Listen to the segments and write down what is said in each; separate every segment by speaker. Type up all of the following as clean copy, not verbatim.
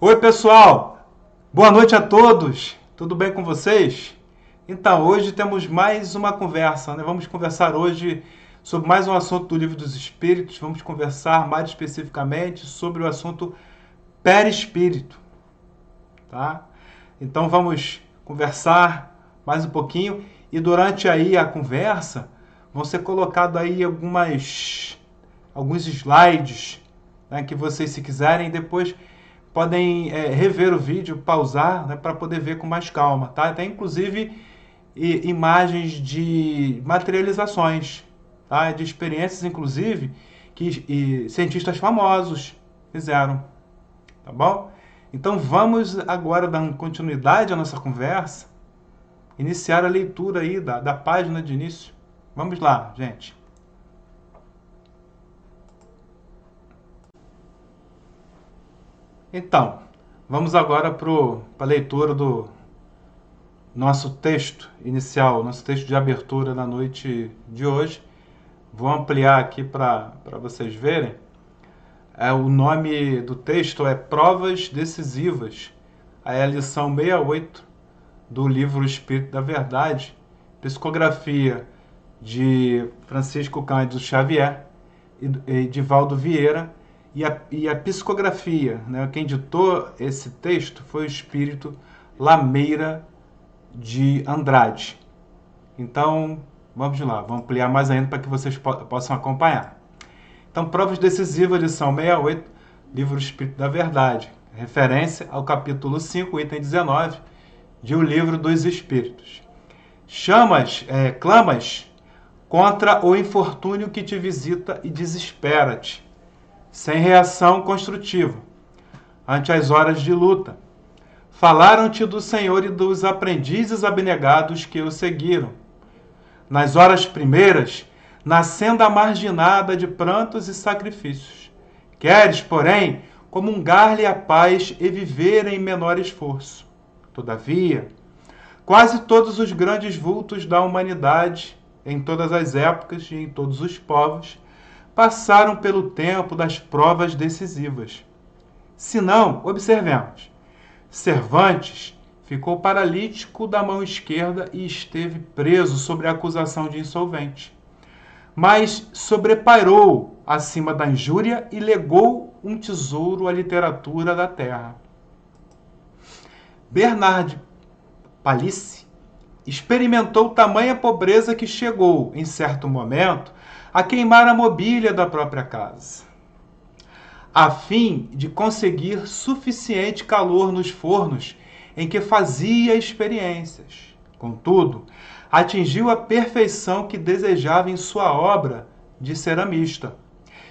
Speaker 1: Oi, pessoal! Boa noite a todos! Tudo bem com vocês? Então, hoje temos mais uma conversa, né? Vamos conversar hoje sobre mais um assunto do Livro dos Espíritos. Vamos conversar mais especificamente sobre o assunto perispírito, tá? Então, vamos conversar mais um pouquinho e durante aí a conversa vão ser colocados aí alguns slides, né, que vocês, se quiserem, depois podem rever o vídeo, pausar, né, para poder ver com mais calma, tá? Tem inclusive imagens de materializações, tá? De experiências, inclusive, que cientistas famosos fizeram, tá bom? Então vamos agora dar continuidade à nossa conversa, iniciar a leitura aí da página de início. Vamos lá, gente. Então, vamos agora para a leitura do nosso texto inicial, nosso texto de abertura na noite de hoje. Vou ampliar aqui para vocês verem. O nome do texto é Provas Decisivas. É a lição 68 do livro Espírito da Verdade, psicografia de Francisco Cândido Xavier e de Valdo Vieira. E a psicografia, né, quem ditou esse texto foi o espírito Lameira de Andrade. Então, vamos lá, vamos ampliar mais ainda para que vocês possam acompanhar. Então, Provas Decisivas, lição 68, livro Espírito da Verdade, referência ao capítulo 5, item 19, de O Livro dos Espíritos. Clamas contra o infortúnio que te visita e desespera-te, sem reação construtiva, ante as horas de luta. Falaram-te do Senhor e dos aprendizes abnegados que o seguiram. Nas horas primeiras, na senda marginada de prantos e sacrifícios. Queres, porém, comungar-lhe a paz e viver em menor esforço. Todavia, quase todos os grandes vultos da humanidade, em todas as épocas e em todos os povos, passaram pelo tempo das provas decisivas. Se não, observemos. Cervantes ficou paralítico da mão esquerda e esteve preso sob a acusação de insolvente. Mas sobrepairou acima da injúria e legou um tesouro à literatura da terra. Bernard Palissy experimentou tamanha pobreza que chegou, em certo momento, a queimar a mobília da própria casa, a fim de conseguir suficiente calor nos fornos em que fazia experiências. Contudo, atingiu a perfeição que desejava em sua obra de ceramista.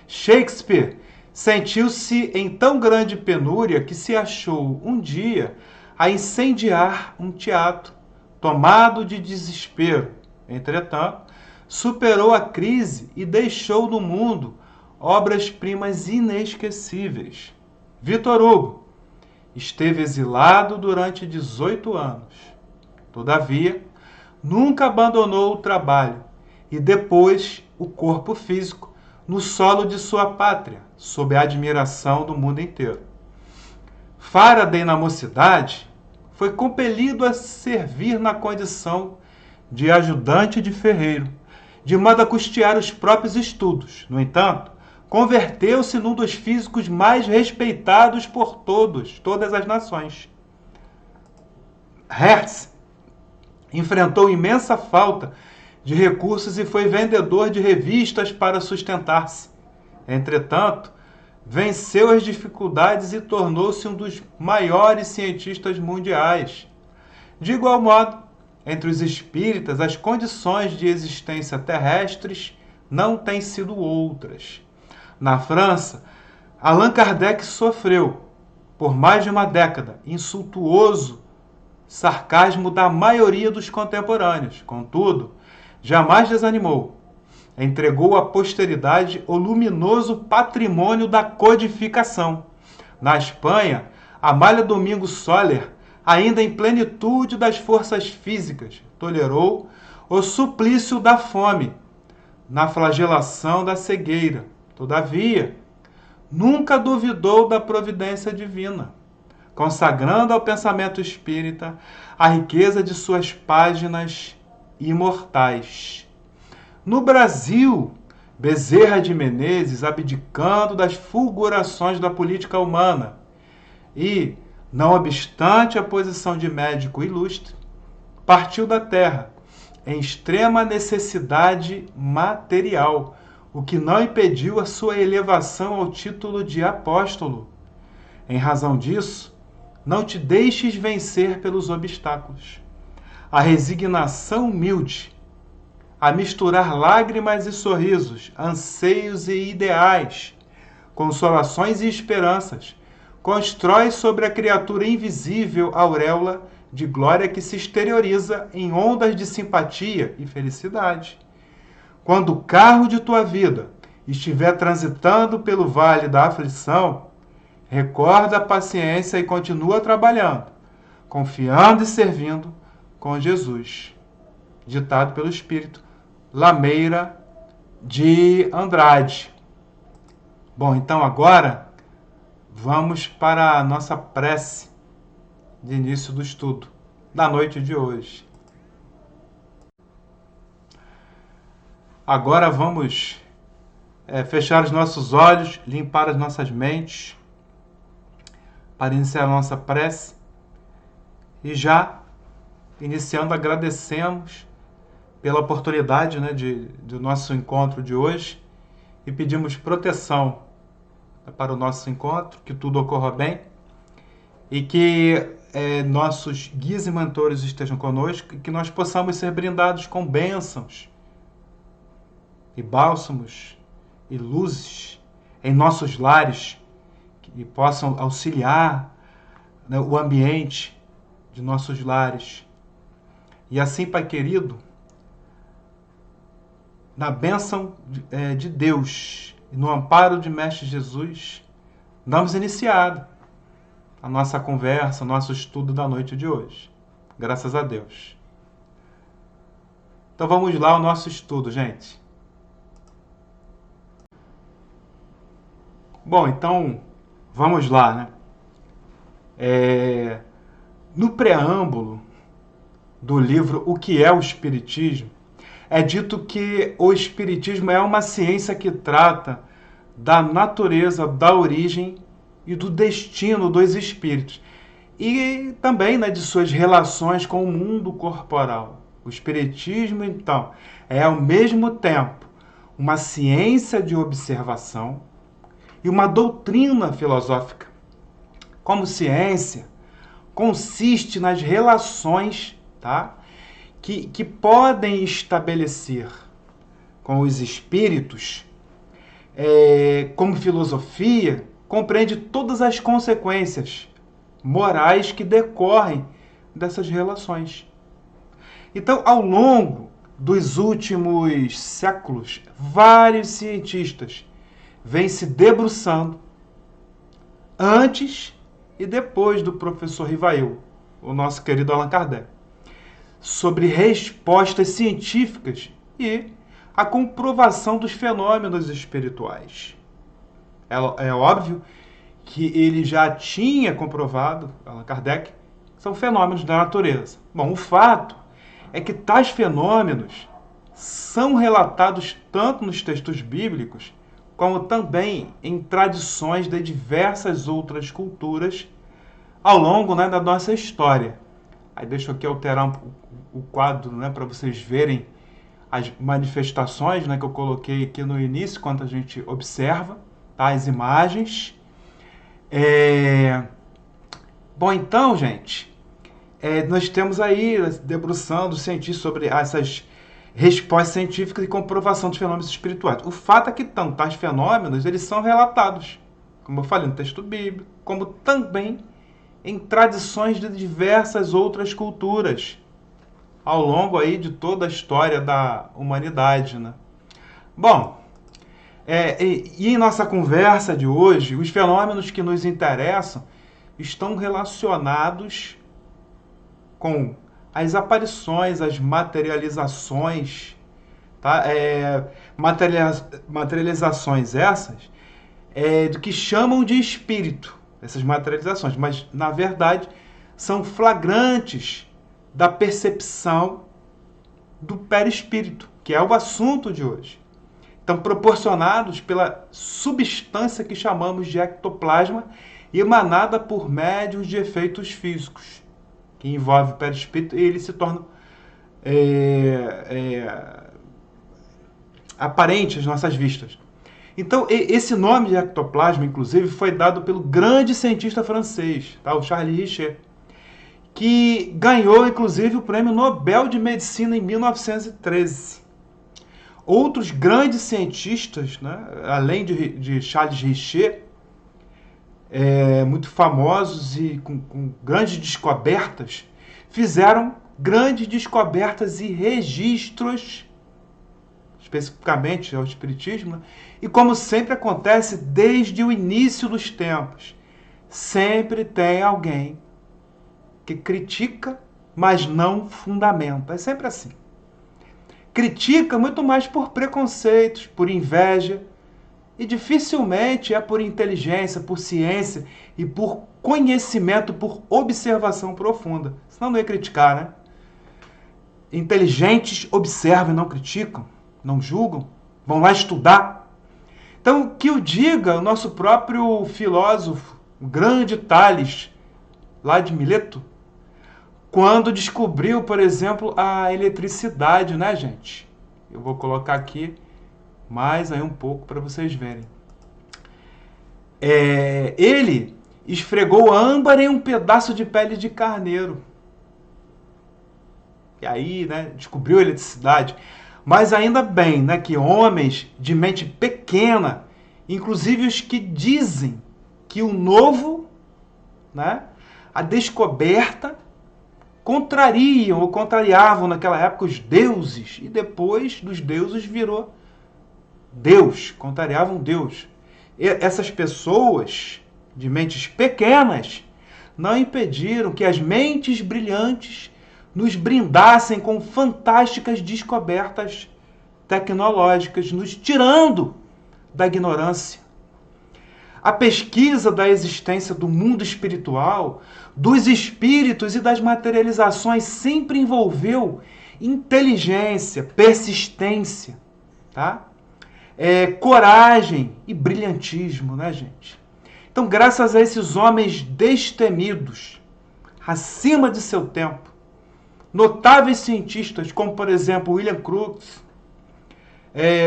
Speaker 1: Shakespeare sentiu-se em tão grande penúria que se achou um dia a incendiar um teatro, tomado de desespero. Entretanto, superou a crise e deixou no mundo obras-primas inesquecíveis. Victor Hugo esteve exilado durante 18 anos. Todavia, nunca abandonou o trabalho e depois o corpo físico no solo de sua pátria, sob a admiração do mundo inteiro. Faraday, na mocidade, foi compelido a servir na condição de ajudante de ferreiro, de modo a custear os próprios estudos. No entanto, converteu-se num dos físicos mais respeitados por todas as nações. Hertz enfrentou imensa falta de recursos e foi vendedor de revistas para sustentar-se. Entretanto, venceu as dificuldades e tornou-se um dos maiores cientistas mundiais. De igual modo, entre os espíritas, as condições de existência terrestres não têm sido outras. Na França, Allan Kardec sofreu, por mais de uma década, insultuoso sarcasmo da maioria dos contemporâneos. Contudo, jamais desanimou. Entregou à posteridade o luminoso patrimônio da codificação. Na Espanha, Amália Domingo Soler, ainda em plenitude das forças físicas, tolerou o suplício da fome, na flagelação da cegueira. Todavia, nunca duvidou da providência divina. consagrando ao pensamento espírita a riqueza de suas páginas imortais. No Brasil, Bezerra de Menezes, abdicando das fulgurações da política humana e, não obstante a posição de médico ilustre, partiu da terra em extrema necessidade material, o que não impediu a sua elevação ao título de apóstolo. Em razão disso, não te deixes vencer pelos obstáculos. A resignação humilde, a misturar lágrimas e sorrisos, anseios e ideais, consolações e esperanças, constrói sobre a criatura invisível auréola de glória que se exterioriza em ondas de simpatia e felicidade. Quando o carro de tua vida estiver transitando pelo vale da aflição, recorda a paciência e continua trabalhando, confiando e servindo com Jesus. Ditado pelo Espírito Lameira de Andrade. Bom, então agora vamos para a nossa prece de início do estudo da noite de hoje. Agora vamos fechar os nossos olhos, limpar as nossas mentes para iniciar a nossa prece. E já iniciando, agradecemos pela oportunidade, do nosso encontro de hoje e pedimos proteção para o nosso encontro, que tudo ocorra bem e que nossos guias e mentores estejam conosco e que nós possamos ser brindados com bênçãos e bálsamos e luzes em nossos lares que possam auxiliar o ambiente de nossos lares. E assim, Pai querido, na bênção de Deus e no amparo de Mestre Jesus, damos iniciado a nossa conversa, o nosso estudo da noite de hoje. Graças a Deus. Então vamos lá ao nosso estudo, gente. Bom, então vamos lá, No preâmbulo do livro O que é o Espiritismo, é dito que o Espiritismo é uma ciência que trata da natureza, da origem e do destino dos espíritos. E também de suas relações com o mundo corporal. O Espiritismo, então, é ao mesmo tempo uma ciência de observação e uma doutrina filosófica. Como ciência, consiste nas relações que podem estabelecer com os espíritos. Como filosofia, compreende todas as consequências morais que decorrem dessas relações. Então, ao longo dos últimos séculos, vários cientistas vêm se debruçando antes e depois do professor Rivail, o nosso querido Allan Kardec, sobre respostas científicas e a comprovação dos fenômenos espirituais. É óbvio que ele já tinha comprovado, Allan Kardec, que são fenômenos da natureza. Bom, o fato é que tais fenômenos são relatados tanto nos textos bíblicos como também em tradições de diversas outras culturas ao longo da nossa história. Aí deixa eu aqui alterar o quadro para vocês verem as manifestações que eu coloquei aqui no início, quando a gente observa as imagens. Bom, então, gente, nós temos aí, debruçando cientistas sobre essas respostas científicas e comprovação dos fenômenos espirituais. O fato é que tais fenômenos eles são relatados, como eu falei, no texto bíblico, como também em tradições de diversas outras culturas, ao longo aí de toda a história da humanidade. Bom, e em nossa conversa de hoje, os fenômenos que nos interessam estão relacionados com as aparições, as materializações, materializações essas do que chamam de espírito, essas materializações, mas, na verdade, são flagrantes da percepção do perispírito, que é o assunto de hoje. Então, proporcionados pela substância que chamamos de ectoplasma, emanada por médios de efeitos físicos, que envolve o perispírito e ele se torna aparente às nossas vistas. Então, esse nome de ectoplasma, inclusive, foi dado pelo grande cientista francês, tá? O Charles Richet, que ganhou, inclusive, o Prêmio Nobel de Medicina em 1913. Outros grandes cientistas, né, além de Charles Richet, muito famosos e com grandes descobertas, fizeram grandes descobertas e registros, especificamente ao Espiritismo, né? E como sempre acontece desde o início dos tempos, sempre tem alguém que critica, mas não fundamenta. É sempre assim. Critica muito mais por preconceitos, por inveja, e dificilmente é por inteligência, por ciência e por conhecimento, por observação profunda. Senão não ia criticar, né? Inteligentes observam e não criticam, não julgam, vão lá estudar. Então, que o diga o nosso próprio filósofo, o grande Tales, lá de Mileto, quando descobriu, por exemplo, a eletricidade, né, gente? Eu vou colocar aqui mais aí um pouco para vocês verem. Ele esfregou âmbar em um pedaço de pele de carneiro. E aí, né, descobriu a eletricidade. Mas ainda bem, né, que homens de mente pequena, inclusive os que dizem que o novo, né, a descoberta, contrariam ou contrariavam naquela época os deuses. E depois dos deuses virou Deus, contrariavam Deus. E essas pessoas de mentes pequenas não impediram que as mentes brilhantes nos brindassem com fantásticas descobertas tecnológicas, nos tirando da ignorância. A pesquisa da existência do mundo espiritual, dos espíritos e das materializações sempre envolveu inteligência, persistência, tá? Coragem e brilhantismo, né, gente? Então, graças a esses homens destemidos, acima de seu tempo, notáveis cientistas, como, por exemplo, William Crookes,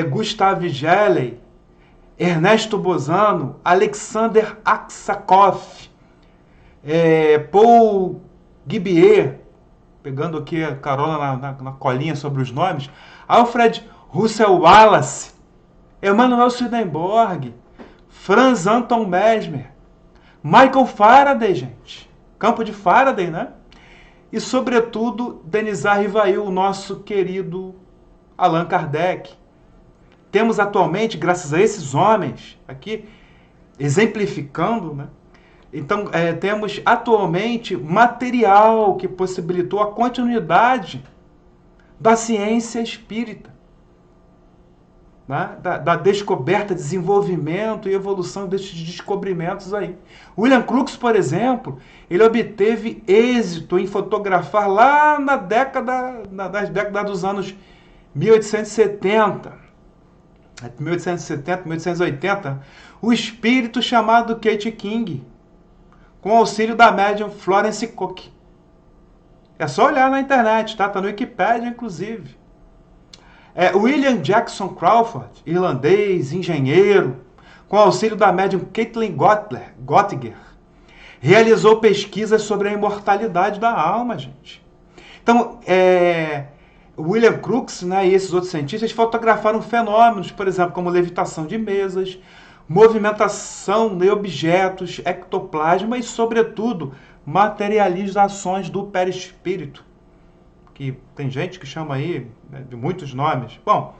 Speaker 1: Gustav Gelley, Ernesto Bozano, Alexander Aksakov, Paul Guibier, pegando aqui a carona na colinha sobre os nomes, Alfred Russel Wallace, Emanuel Swedenborg, Franz Anton Mesmer, Michael Faraday, gente, campo de Faraday, né? E, sobretudo, Denisar Rivail, o nosso querido Allan Kardec. Temos atualmente, graças a esses homens aqui, exemplificando, né? Então, temos atualmente material que possibilitou a continuidade da ciência espírita, né? Da descoberta, desenvolvimento e evolução desses descobrimentos aí. William Crookes, por exemplo, ele obteve êxito em fotografar lá nas décadas dos anos 1870, 1880, o espírito chamado Kate King, com auxílio da médium Florence Cook. É só olhar na internet, tá? Tá no Wikipedia, inclusive. William Jackson Crawford, irlandês, engenheiro, com auxílio da médium Caitlin Gottiger, realizou pesquisas sobre a imortalidade da alma, gente. Então, William Crookes, né, e esses outros cientistas fotografaram fenômenos, por exemplo, como levitação de mesas, movimentação de objetos, ectoplasma e, sobretudo, materializações do perispírito, que tem gente que chama aí, né, de muitos nomes. Bom,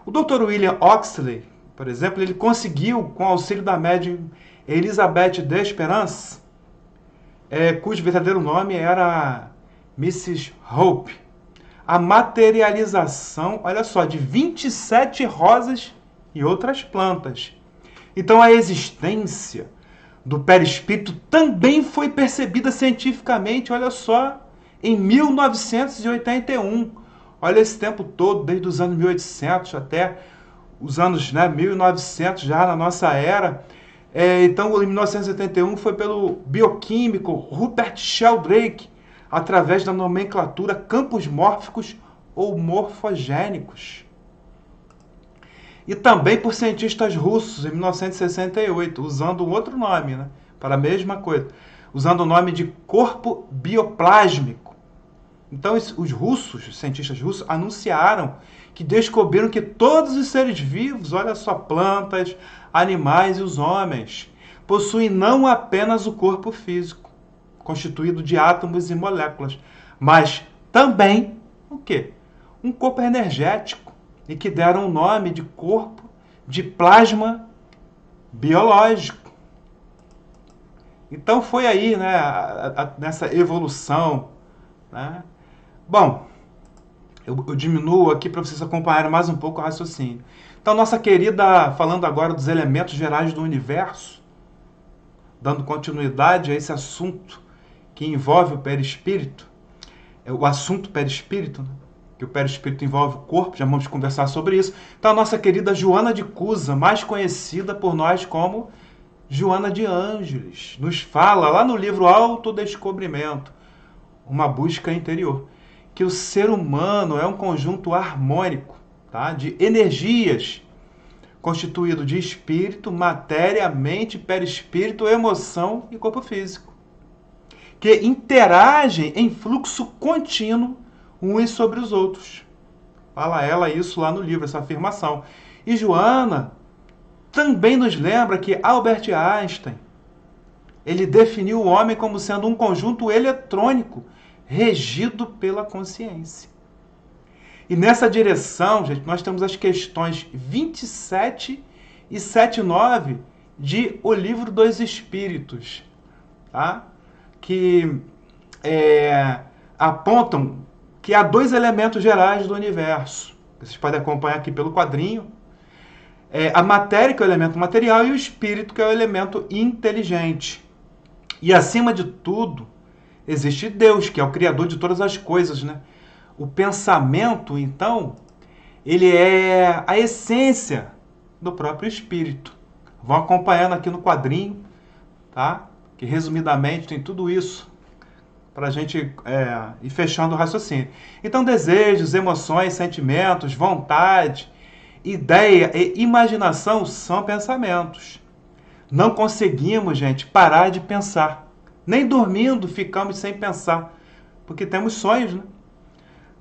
Speaker 1: o Dr. William Oxley, por exemplo, ele conseguiu, com o auxílio da médium Elizabeth Desperance, cujo verdadeiro nome era Mrs. Hope, a materialização, olha só, de 27 rosas e outras plantas. Então, a existência do perispírito também foi percebida cientificamente, olha só, em 1981. Olha esse tempo todo, desde os anos 1800 até os anos 1900, já na nossa era. Então, em 1981, foi pelo bioquímico Rupert Sheldrake, através da nomenclatura campos mórficos ou morfogênicos. E também por cientistas russos, em 1968, usando um outro nome, né, para a mesma coisa, usando o nome de corpo bioplásmico. Então, os russos, os cientistas russos, anunciaram que descobriram que todos os seres vivos, olha só, plantas, animais e os homens, possuem não apenas o corpo físico, constituído de átomos e moléculas, mas também o quê? Um corpo energético, e que deram o nome de corpo de plasma biológico. Então foi aí, né, nessa evolução, né? Bom, eu diminuo aqui para vocês acompanharem mais um pouco o raciocínio. Então, nossa querida, falando agora dos elementos gerais do universo, dando continuidade a esse assunto que envolve o perispírito, o assunto perispírito, né? Que o perispírito envolve o corpo, já vamos conversar sobre isso. Então, a nossa querida Joana de Cusa, mais conhecida por nós como Joana de Ângeles, nos fala lá no livro Autodescobrimento, uma busca interior, que o ser humano é um conjunto harmônico, tá, de energias, constituído de espírito, matéria, mente, perispírito, emoção e corpo físico, que interagem em fluxo contínuo uns sobre os outros. Fala ela isso lá no livro, essa afirmação. E Joana também nos lembra que Albert Einstein, ele definiu o homem como sendo um conjunto eletrônico regido pela consciência. E nessa direção, gente, nós temos as questões 27 e 79 de O Livro dos Espíritos, tá? Que apontam que há dois elementos gerais do universo. Vocês podem acompanhar aqui pelo quadrinho. A matéria, que é o elemento material, e o espírito, que é o elemento inteligente. E acima de tudo, existe Deus, que é o criador de todas as coisas, né? O pensamento, então, ele é a essência do próprio espírito. Vão acompanhando aqui no quadrinho, tá? Que resumidamente tem tudo isso para a gente ir fechando o raciocínio. Então, desejos, emoções, sentimentos, vontade, ideia e imaginação são pensamentos. Não conseguimos, gente, parar de pensar. Nem dormindo ficamos sem pensar, porque temos sonhos, né?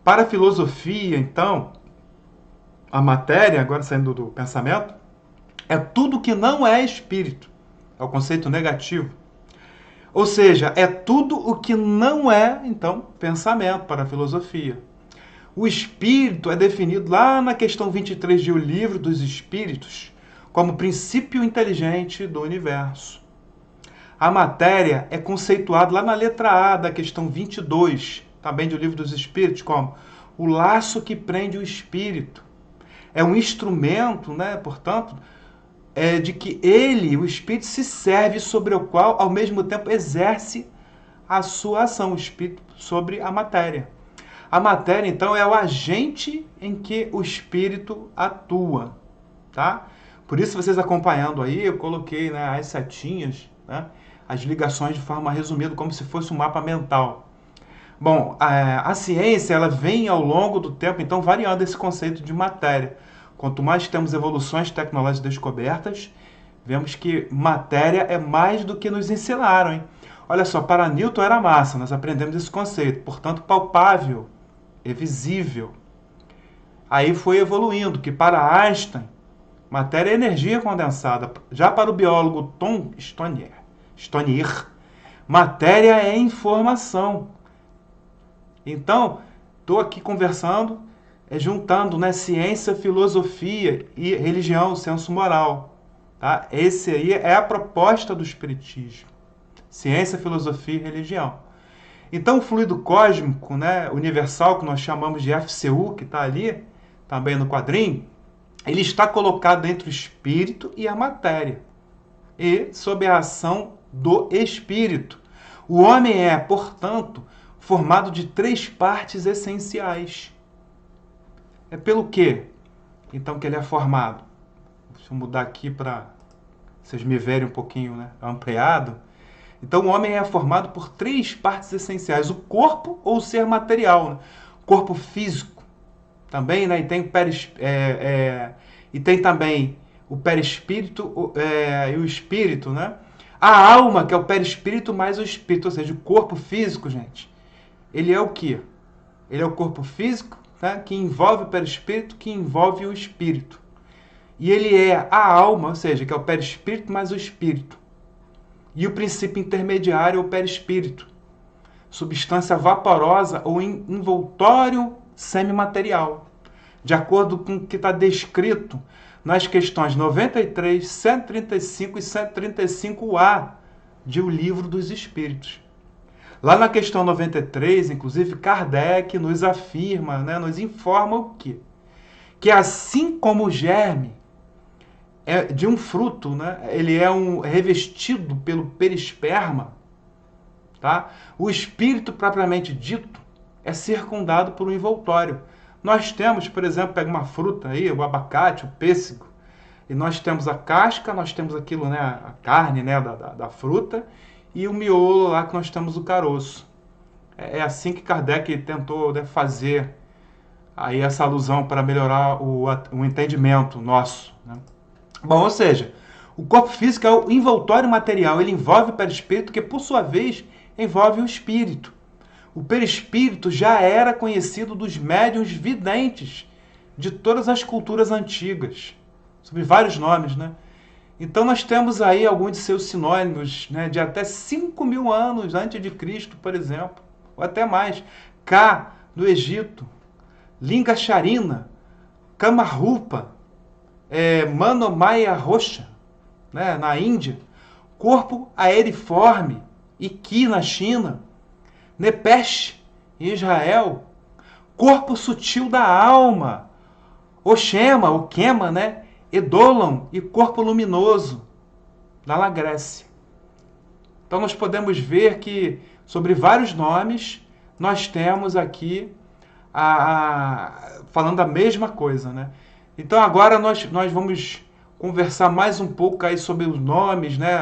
Speaker 1: Para a filosofia, então, a matéria, agora saindo do pensamento, é tudo que não é espírito. É o conceito negativo. Ou seja, é tudo o que não é, então, pensamento para a filosofia. O espírito é definido lá na questão 23 de O Livro dos Espíritos como princípio inteligente do universo. A matéria é conceituada lá na letra A da questão 22, também do Livro dos Espíritos, como o laço que prende o espírito. É um instrumento, né, portanto, de que ele, o espírito, se serve, sobre o qual, ao mesmo tempo, exerce a sua ação, o espírito, sobre a matéria. A matéria, então, é o agente em que o espírito atua, tá? Por isso, vocês acompanhando aí, eu coloquei, né, as setinhas, né, as ligações de forma resumida, como se fosse um mapa mental. Bom, a ciência, ela vem ao longo do tempo, então, variando esse conceito de matéria. Quanto mais temos evoluções tecnológicas descobertas, vemos que matéria é mais do que nos ensinaram, hein? Olha só, para Newton era massa, nós aprendemos esse conceito, portanto, palpável, é visível. Aí foi evoluindo, que para Einstein, matéria é energia condensada. Já para o biólogo Tom Stonier, matéria é informação. Então, estou aqui conversando, juntando, né, ciência, filosofia e religião, senso moral. Tá? Esse aí é a proposta do Espiritismo. Ciência, filosofia e religião. Então, o fluido cósmico, né, universal, que nós chamamos de FCU, que está ali, também no quadrinho, ele está colocado entre o espírito e a matéria, e sob a ação do espírito. O homem é, portanto, formado de 3 partes essenciais. É pelo quê? Então, que ele é formado. Deixa eu mudar aqui para vocês me verem um pouquinho, né, ampliado. Então, o homem é formado por 3 partes essenciais. O corpo ou o ser material. Né? Corpo físico também, né? E tem também o perispírito e o espírito, né? A alma, que é o perispírito mais o espírito. Ou seja, o corpo físico, gente, ele é o quê? Ele é o corpo físico, né, que envolve o perispírito, que envolve o espírito. E ele é a alma, ou seja, que é o perispírito mais o espírito. E o princípio intermediário é o perispírito, substância vaporosa ou envoltório semimaterial, de acordo com o que está descrito nas questões 93, 135 e 135A de O Livro dos Espíritos. Lá na questão 93, inclusive, Kardec nos afirma, né, nos informa o quê? Que assim como o germe de um fruto, né, ele é revestido pelo perisperma, tá? O espírito propriamente dito é circundado por um envoltório. Nós temos, por exemplo, pega uma fruta aí, o abacate, o pêssego, e nós temos a casca, nós temos aquilo, né, a carne, né, da fruta, e o miolo lá que nós temos o caroço. É assim que Kardec tentou, né, fazer aí essa alusão para melhorar o entendimento nosso, né? Bom, ou seja, o corpo físico é o envoltório material, ele envolve o perispírito, que por sua vez envolve o espírito. O perispírito já era conhecido dos médiuns videntes de todas as culturas antigas, sob vários nomes, né? Então nós temos aí alguns de seus sinônimos, né, de até 5.000 anos antes de Cristo, por exemplo, ou até mais. Ka, no Egito, Lingasharina, Kamarupa, Manomaya Rocha, né, na Índia, corpo aeriforme, Iki na China, Nepesh em Israel, corpo sutil da alma, Oshema, o Kema, né, Edolam e corpo luminoso, lá na Grécia. Então nós podemos ver que, sobre vários nomes, nós temos aqui falando a mesma coisa, né? Então agora nós vamos conversar mais um pouco aí sobre os nomes, né?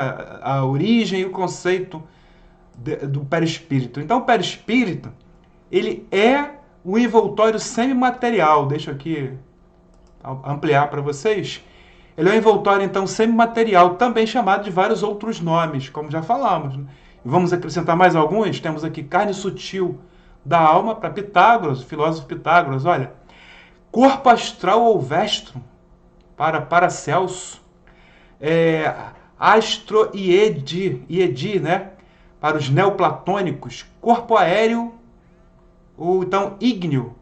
Speaker 1: A origem e o conceito do perispírito. Então o perispírito, ele é o envoltório semimaterial. Deixa eu aqui ampliar para vocês. Ele é um envoltório, então, semimaterial, também chamado de vários outros nomes, como já falamos, né? Vamos acrescentar mais alguns. Temos aqui carne sutil da alma, para Pitágoras, o filósofo Pitágoras. Olha, corpo astral ou vestrum, para Paracelso. Astro iedi, né, para os neoplatônicos. Corpo aéreo, ou então ígneo,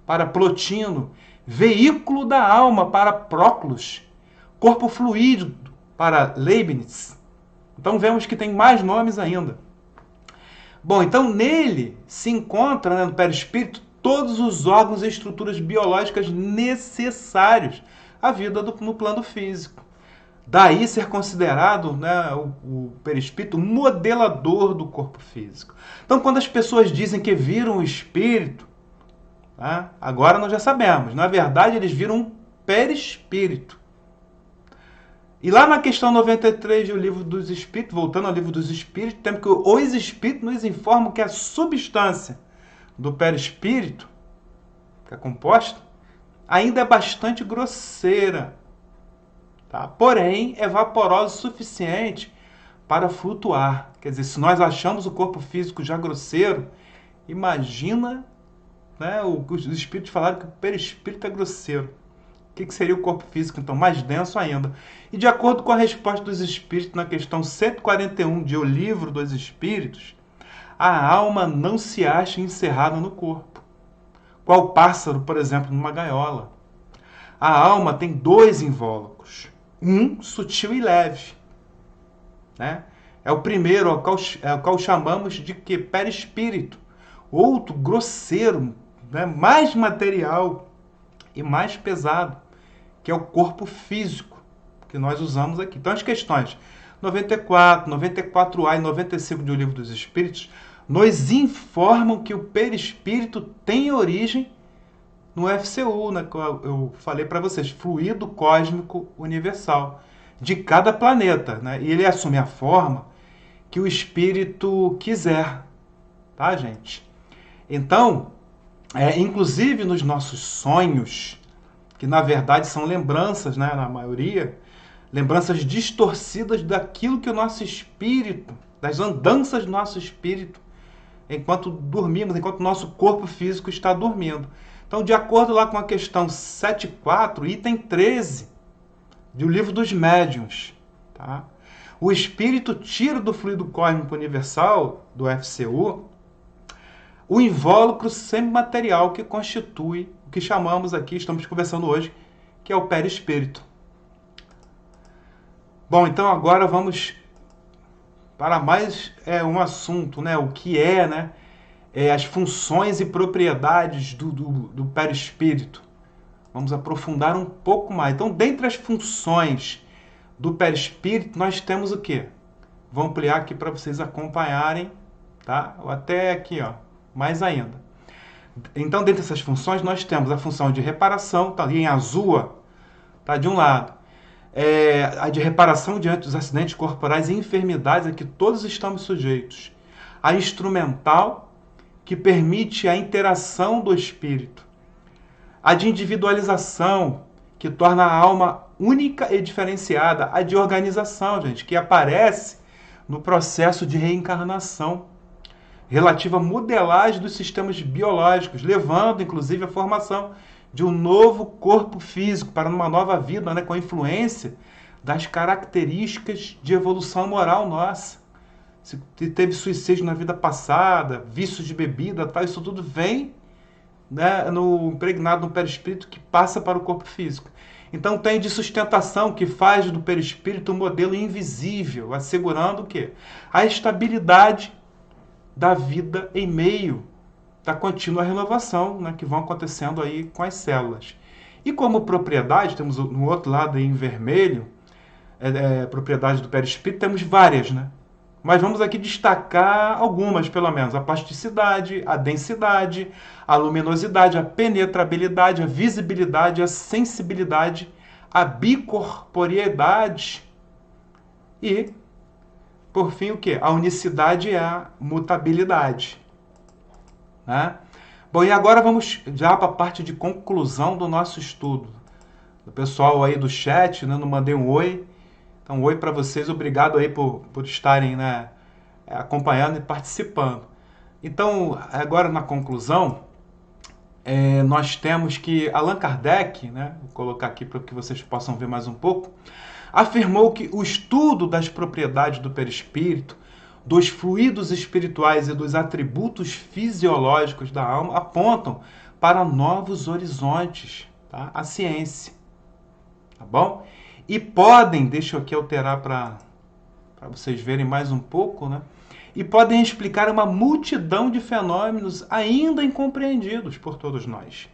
Speaker 1: para Plotino. Veículo da alma, para Proclus. Corpo fluídico, para Leibniz. Então vemos que tem mais nomes ainda. Bom, então nele se encontra, né, no perispírito, todos os órgãos e estruturas biológicas necessários à vida no plano físico. Daí ser considerado, né, o perispírito modelador do corpo físico. Então quando as pessoas dizem que viram o espírito, tá, agora nós já sabemos, na verdade eles viram um perispírito. E lá na questão 93 do Livro dos Espíritos, voltando ao Livro dos Espíritos, temos que os Espíritos nos informam que a substância do perispírito, que é composta, ainda é bastante grosseira, tá? Porém, é vaporosa o suficiente para flutuar. Quer dizer, se nós achamos o corpo físico já grosseiro, imagina, né, os Espíritos falaram que o perispírito é grosseiro. O que seria o corpo físico, então? Mais denso ainda. E de acordo com a resposta dos Espíritos na questão 141 de O Livro dos Espíritos, a alma não se acha encerrada no corpo, qual pássaro, por exemplo, numa gaiola. A alma tem 2 invólucros, um sutil e leve, né? É o primeiro, ao qual chamamos de que perispírito, outro grosseiro, né, mais material e mais pesado, que é o corpo físico, que nós usamos aqui. Então, as questões 94, 94A e 95 do Livro dos Espíritos nos informam que o perispírito tem origem no FCU, né, que eu falei para vocês, fluido cósmico universal, de cada planeta, né? E ele assume a forma que o espírito quiser, tá, gente? Então, inclusive nos nossos sonhos, que na verdade são lembranças, né, na maioria, lembranças distorcidas daquilo que o nosso espírito, das andanças do nosso espírito, enquanto dormimos, enquanto o nosso corpo físico está dormindo. Então, de acordo lá com a questão 7.4, item 13, do Livro dos Médiuns, tá? O espírito tira do fluido cósmico universal, do FCU, o invólucro semimaterial que constitui o que chamamos aqui, estamos conversando hoje, que é o perispírito. Bom, então agora vamos para mais um assunto, né? O que né? As funções e propriedades do perispírito. Vamos aprofundar um pouco mais. Então, dentre as funções do perispírito, nós temos o quê? Vou ampliar aqui para vocês acompanharem, tá? Ou até aqui, ó, mais ainda. Então, dentre essas funções, nós temos a função de reparação, tá ali em azul, ó, tá? De um lado. A de reparação diante dos acidentes corporais e enfermidades a que todos estamos sujeitos. A instrumental, que permite a interação do espírito. A de individualização, que torna a alma única e diferenciada. A de organização, gente, que aparece no processo de reencarnação, relativa à modelagem dos sistemas biológicos, levando, inclusive, à formação de um novo corpo físico para uma nova vida, né, com a influência das características de evolução moral nossa. Se teve suicídio na vida passada, vícios de bebida, tal, isso tudo vem, né, impregnado no perispírito que passa para o corpo físico. Então tem de sustentação que faz do perispírito um modelo invisível, assegurando o quê? A estabilidade da vida em meio da contínua renovação, né, que vão acontecendo aí com as células. E como propriedade, temos no outro lado aí em vermelho, propriedade do perispírito, temos várias, né? Mas vamos aqui destacar algumas, pelo menos. A plasticidade, a densidade, a luminosidade, a penetrabilidade, a visibilidade, a sensibilidade, a bicorporeidade e, por fim, o quê? A unicidade e a mutabilidade. Né? Bom, e agora vamos já para a parte de conclusão do nosso estudo. O pessoal aí do chat, né, não mandei um oi. Então, oi para vocês, obrigado aí por estarem, né, acompanhando e participando. Então, agora na conclusão, nós temos que Allan Kardec, né, vou colocar aqui para que vocês possam ver mais um pouco, afirmou que o estudo das propriedades do perispírito, dos fluidos espirituais e dos atributos fisiológicos da alma apontam para novos horizontes, tá? A ciência. Tá bom? E podem, deixa eu aqui alterar para vocês verem mais um pouco, né? E podem explicar uma multidão de fenômenos ainda incompreendidos por todos nós.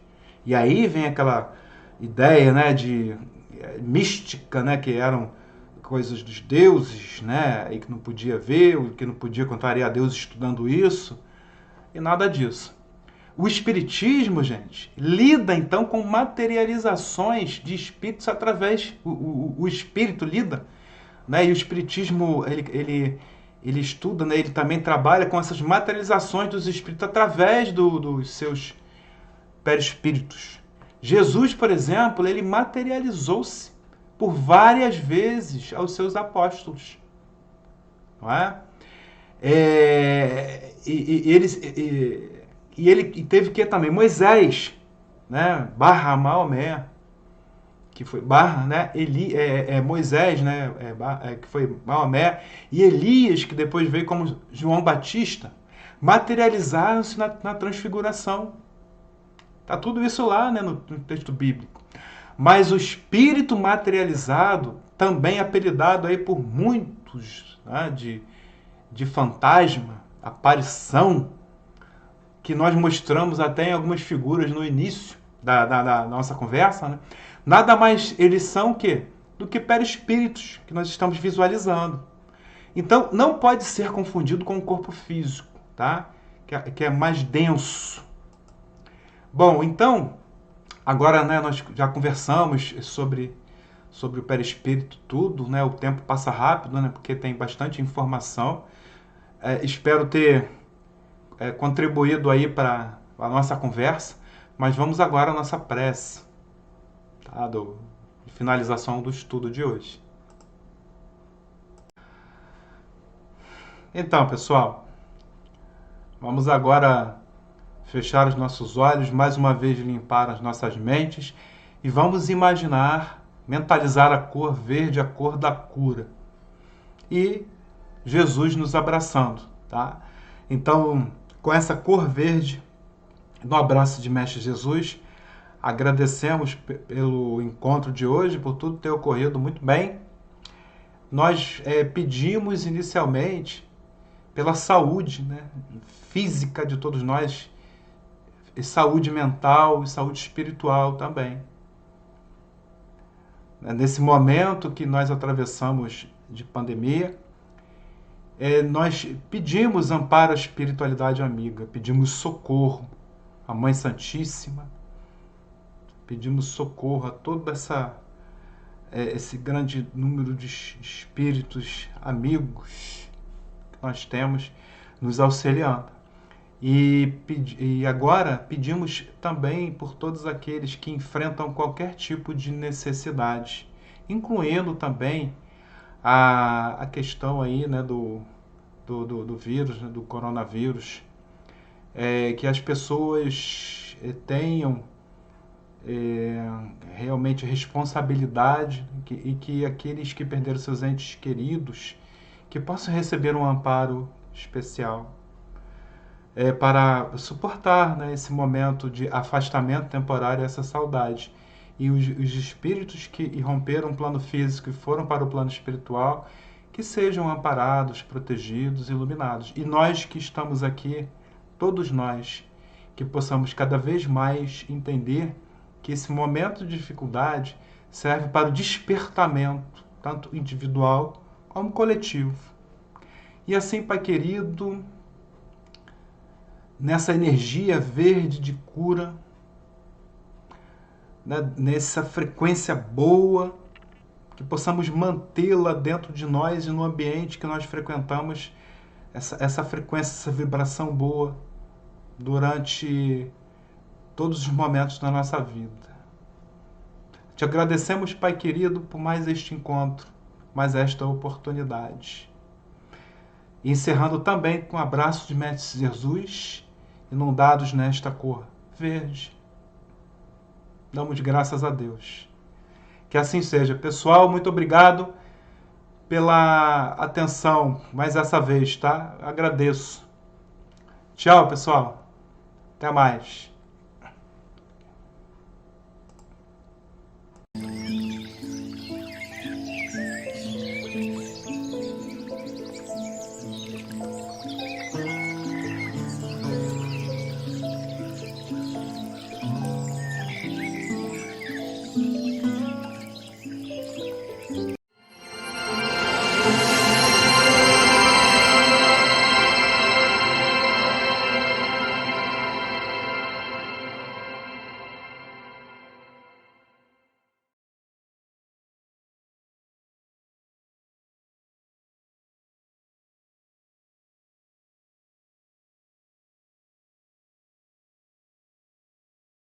Speaker 1: E aí vem aquela ideia, né, de mística, né, que eram coisas dos deuses, né, e que não podia ver, o que não podia contrariar a Deus estudando isso, e nada disso. O Espiritismo, gente, lida então com materializações de espíritos através... O Espírito lida, né? E o Espiritismo, ele estuda, né? Ele também trabalha com essas materializações dos espíritos através dos seus perispíritos. Jesus, por exemplo, ele materializou-se por várias vezes aos seus apóstolos. Não é? E ele teve que também Moisés, né, barra Maomé, que foi barra, né, Moisés, né, que foi Maomé, e Elias, que depois veio como João Batista, materializaram-se na transfiguração. Tá tudo isso lá, né, no texto bíblico. Mas o espírito materializado, também apelidado aí por muitos, né, de fantasma, aparição, que nós mostramos até em algumas figuras no início da nossa conversa, né? Nada mais eles são do que perispíritos que nós estamos visualizando. Então, não pode ser confundido com o corpo físico, tá? Que é mais denso. Bom, então, agora, né, nós já conversamos sobre o perispírito, tudo, né? O tempo passa rápido, né? Porque tem bastante informação. Espero ter contribuído aí para a nossa conversa, mas vamos agora à nossa prece, tá? De finalização do estudo de hoje. Então, pessoal, vamos agora fechar os nossos olhos, mais uma vez limpar as nossas mentes e vamos imaginar, mentalizar a cor verde, a cor da cura. E Jesus nos abraçando, tá? Então, com essa cor verde, no abraço de Mestre Jesus, agradecemos pelo encontro de hoje, por tudo ter ocorrido muito bem. Nós pedimos inicialmente pela saúde, né, física de todos nós, e saúde mental e saúde espiritual também. Nesse momento que nós atravessamos de pandemia, nós pedimos amparo à espiritualidade amiga, pedimos socorro à Mãe Santíssima, pedimos socorro a toda esse grande número de espíritos amigos que nós temos nos auxiliando. E agora pedimos também por todos aqueles que enfrentam qualquer tipo de necessidade, incluindo também a questão aí, né, do vírus, né, do coronavírus, que as pessoas tenham realmente responsabilidade e que aqueles que perderam seus entes queridos que possam receber um amparo especial para suportar, né, esse momento de afastamento temporário, essa saudade. E os espíritos que irromperam o plano físico e foram para o plano espiritual, que sejam amparados, protegidos, iluminados. E nós que estamos aqui, todos nós, que possamos cada vez mais entender que esse momento de dificuldade serve para o despertamento, tanto individual como coletivo. E assim, Pai querido, nessa energia verde de cura, né, nessa frequência boa, que possamos mantê-la dentro de nós e no ambiente que nós frequentamos, essa frequência, essa vibração boa durante todos os momentos da nossa vida. Te agradecemos, Pai querido, por mais este encontro, mais esta oportunidade. E encerrando também com um abraço de Mestre Jesus, inundados nesta cor verde. Damos graças a Deus. Que assim seja. Pessoal, muito obrigado pela atenção mais essa vez, tá? Agradeço. Tchau, pessoal. Até mais.